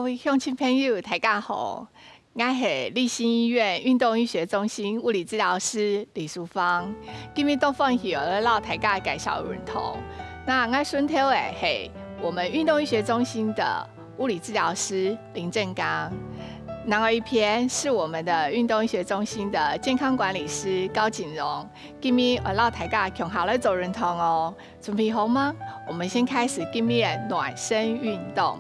位乡亲朋友，大家好，我是立新医院运动医学中心物理治疗师李淑芳。今日到访后来让大家介绍运动。那我顺头的是我们运动医学中心的物理治疗师林正刚。然后一篇是我们的运动医学中心的健康管理师高景荣。今日我让大家共好来做运动哦，准备好吗？我们先开始今日的暖身运动。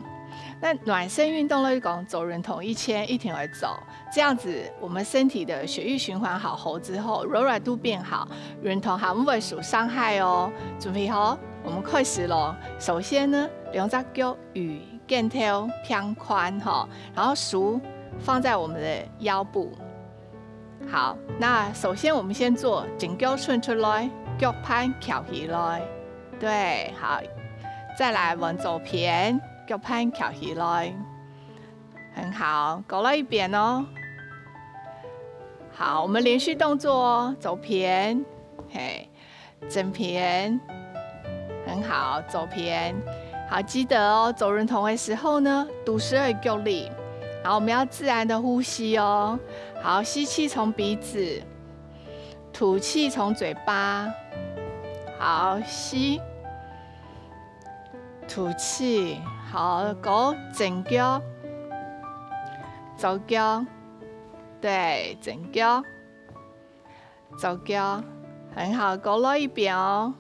那暖身运动来讲，走运动一天会走，这样子我们身体的血液循环好后之后，柔软度变好，运动还不会受伤害哦。准备好，我们开始咯。首先呢，两只脚与肩头偏宽哈，然后手放在我们的腰部。好，那首先我们先做整脚顺出来，脚盘翘起来。对，好，再来往左边。脚盘翘起来，很好，搞了一遍哦。好，我们连续动作哦，左边，嘿，正边，很好，左边，好，记得哦，走运动的时候呢，肚脐的脚力，好，我们要自然的呼吸哦。好，吸气从鼻子，吐气从嘴巴，好，吸，吐气。好，搞整脚，走脚，对，整脚，走脚，很好，搞了一遍哦。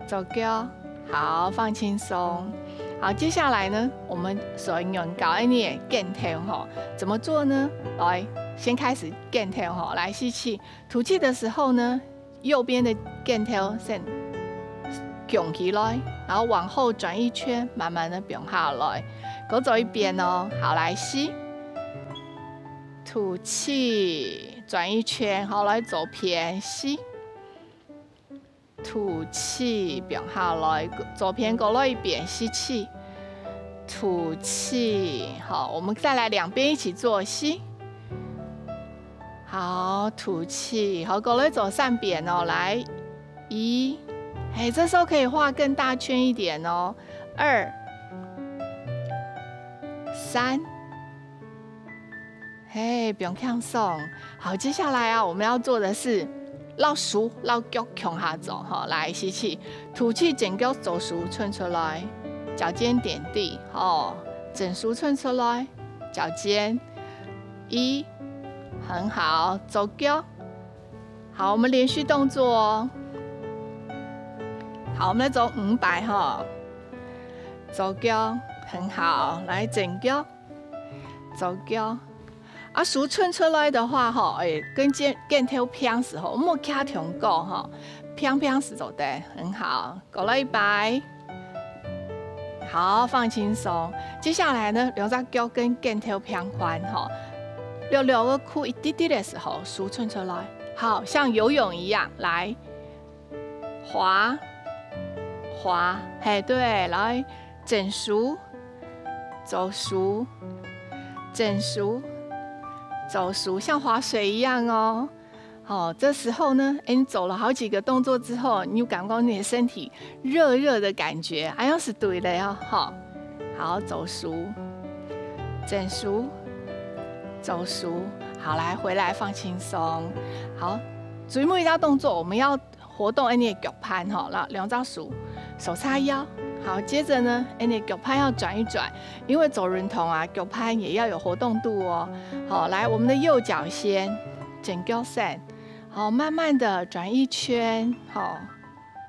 走脚，好，放轻松。好，接下来呢，我们所用搞一点肩头哈，怎么做呢？来，先开始肩头哈，来吸气，吐气的时候呢，右边的肩头先拱起来，然后往后转一圈，慢慢的拱下来。给我走一遍哦。好，来吸，吐气，转一圈，好，来左边吸，吐气，拱下来，左边过了一遍，吸气，吐气。好，我们再来两边一起做，吸，好，吐气，好，过来走3遍哦，来1。哎，这时候可以画更大圈一点哦。2、3，嘿，不用放松。好，接下来啊，我们要做的是绕手绕脚向下走哈。来，吸气，吐气，整脚走手伸出来，脚尖点地，哦，整手伸出来，脚尖1，很好，走脚。好，我们连续动作哦。好，我们来走500哈，走脚很好，来整脚，走脚。啊，手伸出来的话哈，跟肩头平时候，莫卡挺高哈，平时走的很好，够了100。好，放轻松。接下来呢，两只脚跟肩头偏宽哈，溜个裤一滴滴的时候，手伸出来，好像游泳一样，来滑。滑，嘿，对，来整熟，走熟，整熟，走熟，像划水一样哦。好，这时候呢，你走了好几个动作之后，你有感觉你的身体热热的感觉，哎呀是对的哟，哈。好，走熟，整熟，走熟，好，来回来放轻松。好，注意每一道动作，我们要活动你的脚盘哈，然后两只手叉腰，好，接着呢，你脚盘要转一转，因为走运动啊，脚盘也要有活动度哦。好，来，我们的右脚先整脚散，好，慢慢的转一圈，好，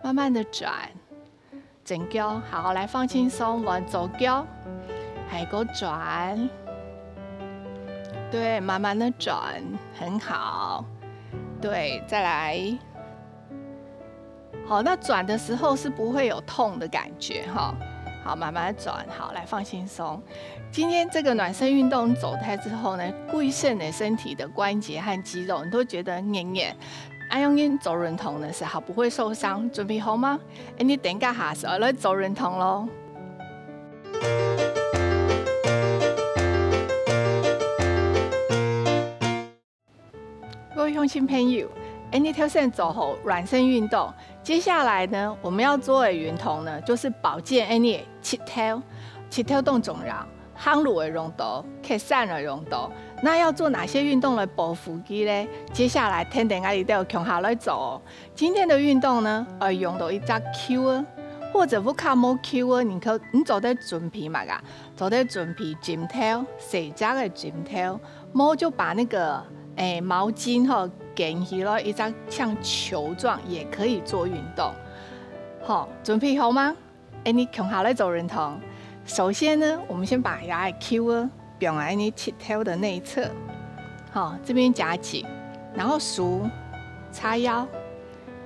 慢慢的转，整脚，好，来放轻松，往左脚，还给我转，对，慢慢的转，很好，对，再来。好，那转的时候是不会有痛的感觉哈。好，慢慢转，好，来放轻松。今天这个暖身运动走开之后呢，贵肾的身体的关节和肌肉，你都觉得黏黏。按用你走运动的时候不会受伤，准备好吗？你等下时候来走运动咯。各位乡亲朋友。你头先做好暖身运动，接下来呢，我们要做的运动呢，就是保健你的膝头动重要。夯乳的用度、扩散的用度。那要做哪些运动来保腹肌呢？接下来天天我哋都要强下来做哦。今天的运动呢，用到一只 Q 啊，或者不卡冇 Q 啊，你做得准备嘛噶？做得准备枕头，谁家的枕头，冇就把那个毛巾哈卷起来，一张像球状，也可以做运动。好，准备好吗？你强下来做运动。首先呢，我们先把牙的 Q 啊。表来你起头的内侧，好，这边夹紧，然后数，叉腰，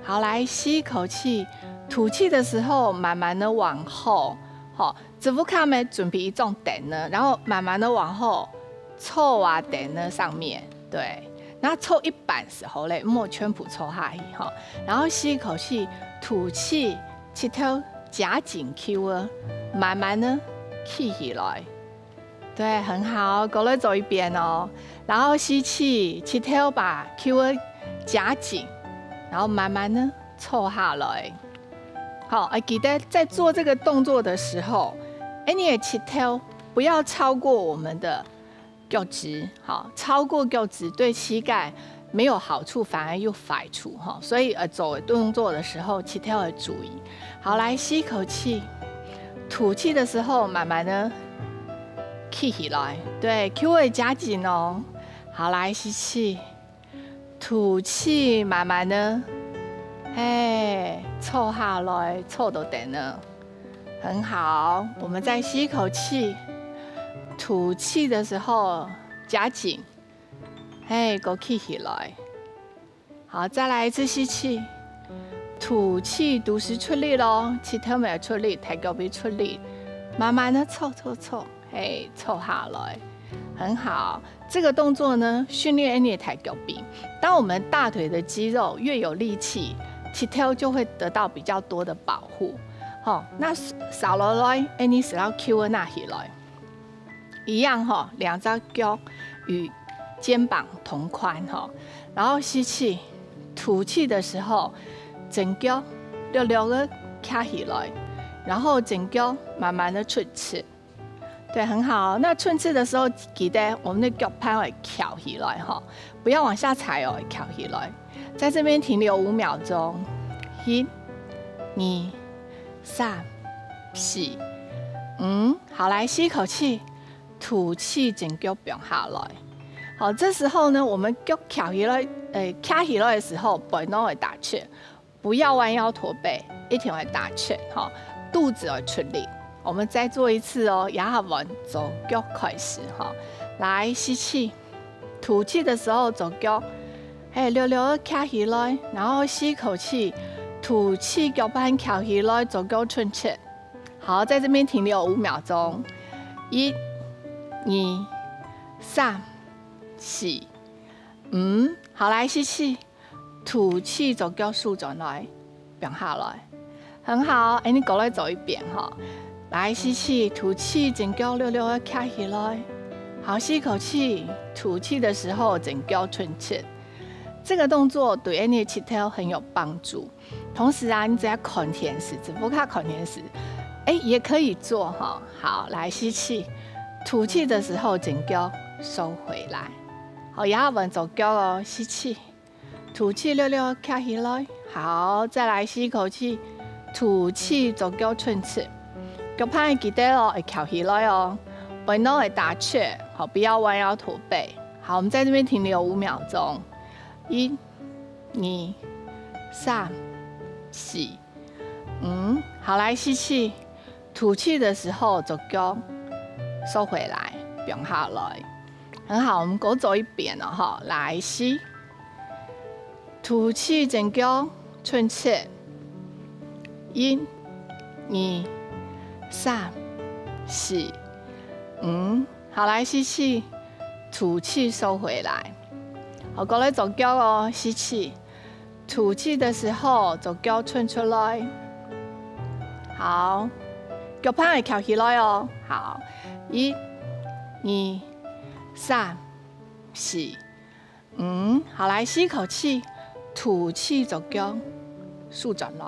好，来吸一口气，吐气的时候慢慢的往后，好，这副卡没准备一种点呢，然后慢慢的往后凑啊点呢上面，对，然后凑一半时候嘞，莫全部凑下去哈，然后吸一口气，吐气，起头夹紧 Q 啊，慢慢的起起来。对，很好，过来走一遍哦。然后吸气，起头把 Q 夹紧，然后慢慢的凑下来。好，记得在做这个动作的时候，你的起头不要超过我们的脚趾，好，超过脚趾对膝盖没有好处，反而有坏处哈。所以做动作的时候，起头要注意。好，来吸一口气，吐气的时候慢慢的。起来，对 ，Q 会夹紧哦。好，来吸气，吐气，慢慢的，凑下来，凑到顶了，很好。我们再吸一口气，吐气的时候夹紧，够起来。好，再来一次吸气，吐气，同时出力咯，起头没有出力，抬脚没出力，慢慢的凑。凑下来，很好。这个动作呢，训练你的抬脚臂。当我们大腿的肌肉越有力气，起头就会得到比较多的保护。好，那少了来，你是要 Q 那起来，一样哈，两只脚与肩膀同宽哈。然后吸气，吐气的时候，整脚溜溜的卡起来，然后整脚慢慢的出气。对，很好。那寸刺的时候，记得我们的脚盘会翘起来哈，不要往下踩哦，翘起来。在这边停留5秒钟，1、2、3、4、5。好，来吸一口气，吐气，整脚变下来。好，这时候呢，我们脚翘起来，卡起来的时候，背脑会打气，不要弯腰驼背，一定会打气哈，肚子会出力。我们再做一次哦，牙纹走脚开始哈，来吸气，吐气的时候走脚，溜溜的卡起来，然后吸一口气，吐气脚板翘起来，走脚顺气。好，在这边停留5秒钟，1、2、3、4、5。好，来吸气，吐气走脚竖转来，变下来，很好。你过来走一遍哈。来吸气，吐气，整脚溜溜的卡起来。好，吸一口气，吐气的时候整脚顺气。这个动作对你的起头很有帮助。同时啊，你只要看电视，只不看看电视，也可以做哈。好，来吸气，吐气的时候整脚收回来。好，牙纹走脚哦，吸气，吐气，溜溜卡起来。好，再来吸一口气，吐气，走脚顺气。脚盘记得哦，会翘起来哦，背脑会打气，好，不要弯腰驼背。好，我们在这边停留5秒钟，1、2、3、4、5。好，来吸气，吐气的时候走脚收回来，变下来，很好。我们多走一遍了哈，来吸，吐气，整脚顺气，1、2、3、4、5。好，来吸气，吐气收回来。好，过来走脚哦，吸气，吐气的时候走脚伸出来。好，脚盘会翘起来哦。好，1、2、3、4、5。好，来吸一口气，吐气走脚竖转来，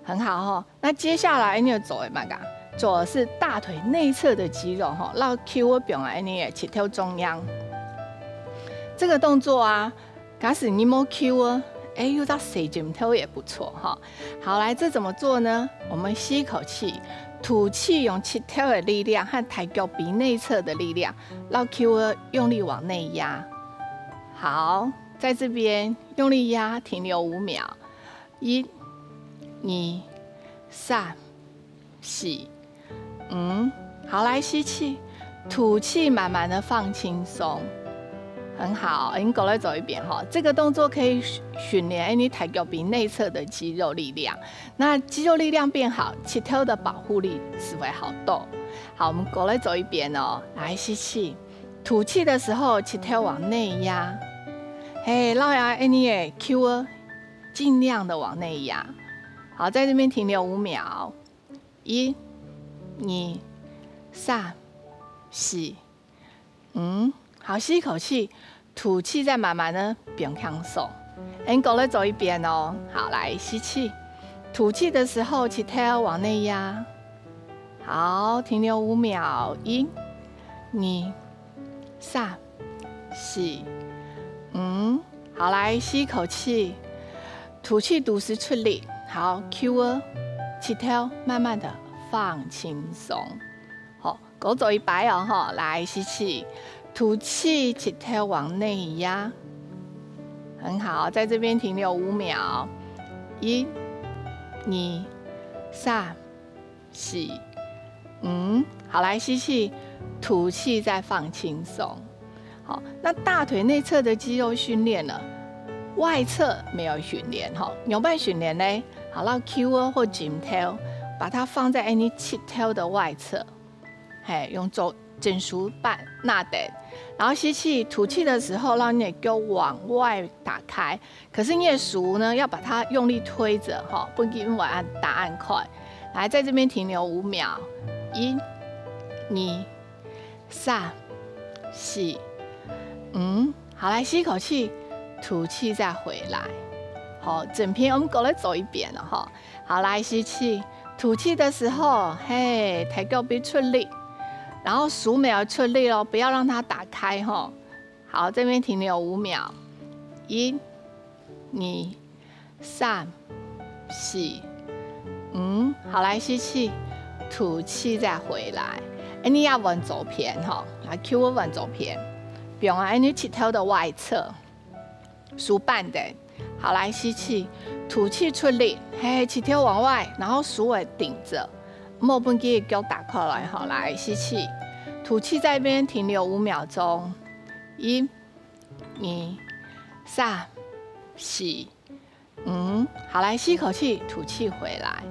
很好哦。那接下来你要做的嘛个？做的是大腿内侧的肌肉哈，绕 Q 的边来呢，起跳中央。这个动作啊，假使你摸 Q 啊，有到水枕头也不错哈。好，来，这怎么做呢？我们吸一口气，吐气，用起跳的力量和抬脚鼻内侧的力量，绕 Q 的用力往内压。好，在这边用力压，停留5秒。1、2、3、4、5。好，来吸气，吐气，慢慢的放轻松。很好，你过来走一遍哈。这个动作可以训练你抬脚鼻内侧的肌肉力量。那肌肉力量变好，起跳的保护力是会好多。好，我们过来走一遍哦。来吸气，吐气的时候，起跳往内压。绕呀，你的 Q 尽量的往内压。好，在这边停留5秒。1、2、3、4、5。好，吸一口气，吐气，再慢慢的变轻松。你过来走一遍哦。好，来吸气，吐气的时候，起跳往内压。好，停留5秒。1、2、3、4、5。好，来吸一口气，吐气，同时出力。好 ，Q 起跳，慢慢的放轻松。好，狗走一摆哦，哈，来吸气。吐气，起跳往内压，很好，在这边停留5秒。1、2、3、4、5。好，来吸气，吐气，再放轻松。好，那大腿内侧的肌肉训练了，外侧没有训练哈。扭摆训练呢，好，让 Q 或枕头把它放在你起跳的外侧，用整熟板纳的。然后吸气，吐气的时候，让你的脚往外打开。可是你的手呢，要把它用力推着哈，不因为打按快。来，在这边停留5秒。1、2、3、4、5。好，来吸一口气，吐气再回来。好，整篇我们过来走一遍了哈。好，来吸气，吐气的时候，抬脚别出力。然后数秒出力哦，不要让它打开哈。好，这边停留5秒。1、2、3、4、5。好，来吸气，吐气再回来。你要往左边哈，来 Q 我往左边，不用啊，你起跳的外侧，数半的。好，来吸气，吐气出力，起跳往外，然后手尾顶着。莫本给脚打开来，好，来吸气，吐气在这边停留5秒钟。1、2、3、4、5。好，来吸一口气，吐气回来。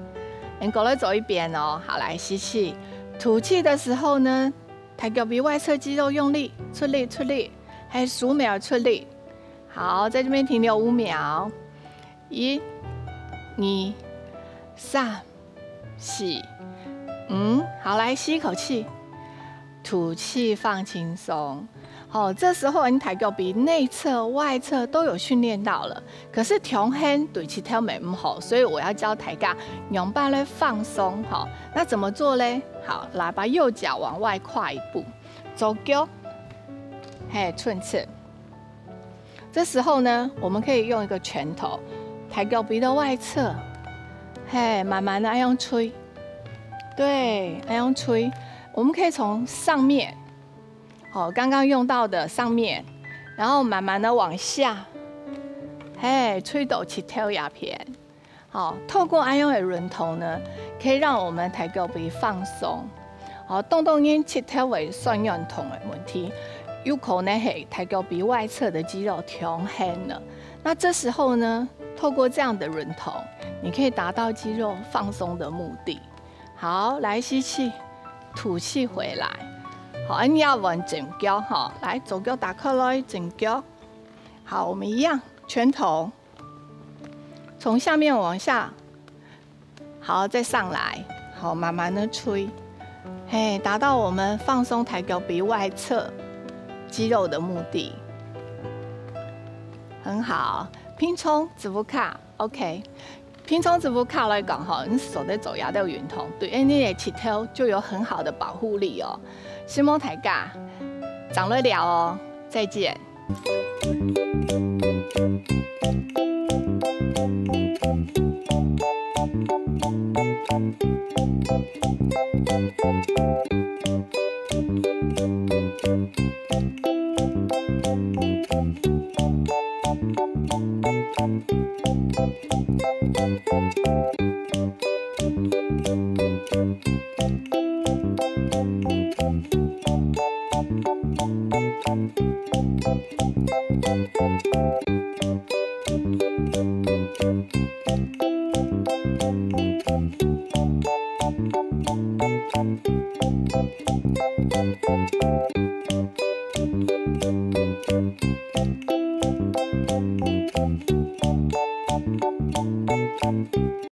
你过来走一遍哦。好，来吸气，吐气的时候呢，抬脚鼻外侧肌肉用力，出力出力，还数秒出力。好，在这边停留5秒。1、2、3、4、5。好，来吸一口气，吐气放轻松。好，这时候你抬脚鼻内侧、外侧都有训练到了，可是重新对起跳没唔好，所以我要教大家用把咧放松。好，那怎么做呢？好，来把右脚往外跨一步，左脚，寸尺。这时候呢，我们可以用一个拳头抬脚鼻的外侧，慢慢的按用吹。对，按用吹，我们可以从上面，刚刚用到的上面，然后慢慢的往下，吹到起跳鸦片。好，透过按用的轮头呢，可以让我们抬脚鼻放松。动动因起跳为酸软痛的问题，有可能是抬脚鼻外侧的肌肉强悍了。那这时候呢，透过这样的轮头，你可以达到肌肉放松的目的。好，来吸气，吐气回来。好，你要往整脚哈，来左脚打开来，整脚。好，我们一样，拳头从下面往下，好，再上来，好，慢慢的吹，达到我们放松抬脚鼻外侧肌肉的目的。很好，拼冲子不卡 ，OK。平常这副卡来讲哈，你手在走牙的运动，对你的舌头就有很好的保护力哦。希望大家长了了哦，再见。